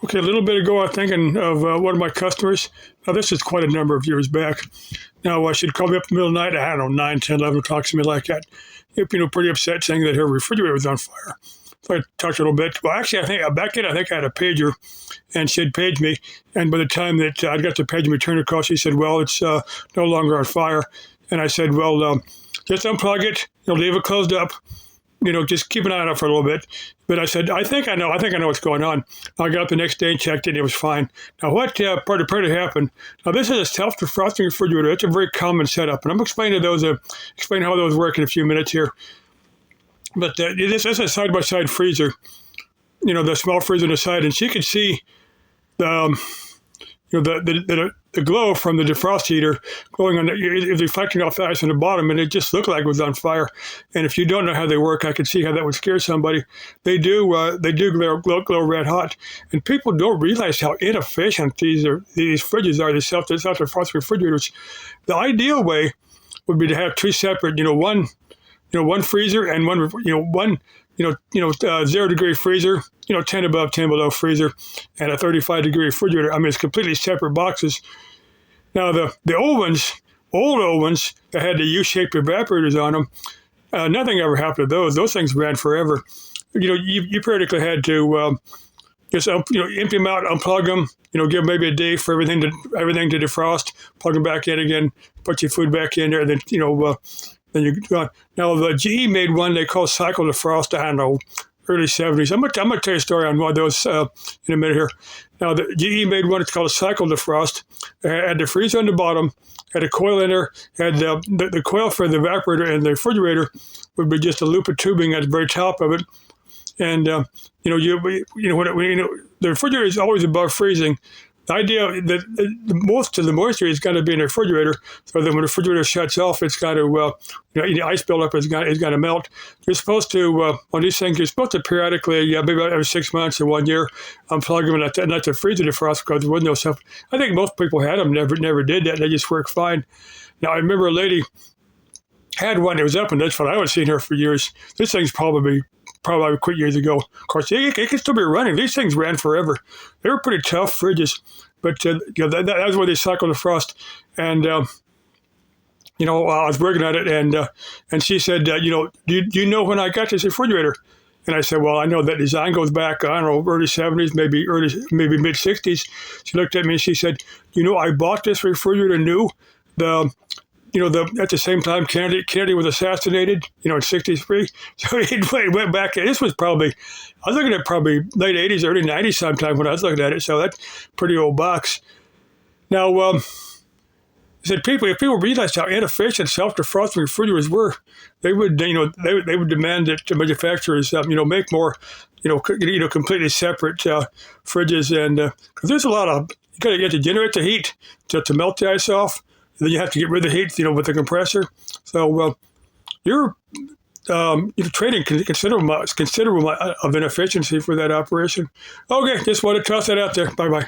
Okay, a little bit ago, I was thinking of one of my customers. Now, this is quite a number of years back. Now, she'd call me up in the middle of the night, I don't know, 9, 10, 11 o'clock, something like that. Pretty upset, saying that her refrigerator was on fire. So I talked a little bit. Well, actually, I think back then, I had a pager, and she'd page me. And by the time that I got the page and returned her call, she said, well, it's no longer on fire. And I said, well, just unplug it, leave it closed up. Just keep an eye on it for a little bit. But I said, I think I know what's going on. I got up the next day and checked it, and it was fine. Now, what part of happened? Now, this is a self-defrosting refrigerator. It's a very common setup, and I'm explaining how those work in a few minutes here. But this is a side-by-side freezer, the small freezer on the side, and she could see the glow from the defrost heater glowing on it, reflecting off the ice on the bottom, and it just looked like it was on fire. And if you don't know how they work, I could see how that would scare somebody. They do glow red hot, and people don't realize how inefficient these fridges are. These self-defrost refrigerators. The ideal way would be to have two separate, one freezer and one 0-degree freezer, 10 above, 10 below freezer, and a 35-degree refrigerator. I mean, it's completely separate boxes. Now, the old ones that had the U-shaped evaporators on them, nothing ever happened to those. Those things ran forever. You practically had to just empty them out, unplug them. Give maybe a day for everything to defrost, plug them back in again, put your food back in there, and then then you're gone. Now, the GE made one they call Cycle Defrost, I don't know, early 70s. I'm going to tell you a story on one of those in a minute here. Now, the GE made one, it's called a Cycle Defrost. It had the freezer on the bottom, had a coil in there, had the coil for the evaporator, and the refrigerator would be just a loop of tubing at the very top of it. And, the refrigerator is always above freezing. The idea that most of the moisture is going to be in the refrigerator, so that when the refrigerator shuts off, it's got to, any ice buildup is going to melt. You're supposed to, on these things, you're supposed to periodically, maybe every 6 months or 1 year, unplug them and let the freezer defrost because there was no stuff. I think most people had them, never did that. They just worked fine. Now, I remember a lady had one that was up, and that's what I was seeing her for years. This thing's probably quit years ago. Of course, it can still be running. These things ran forever. They were pretty tough fridges, but that was where they cycled the frost. And I was working at it, and she said, do you know when I got this refrigerator? And I said, well, I know that design goes back, I don't know, early 70s, maybe mid 60s. She looked at me and she said, I bought this refrigerator new. At the same time, Kennedy was assassinated, in 63. So he went back. This was I was looking at probably late 80s, early 90s sometime when I was looking at it. So that's a pretty old box. Now, I said if people realized how inefficient self-defrosting refrigerators were, they would, they would demand that the manufacturers, make more, completely separate fridges. And because there's a lot of, you have to generate the heat to melt the ice off. Then you have to get rid of the heat, with the compressor. So you're trading considerable of inefficiency for that operation. Okay, just want to toss that out there. Bye-bye.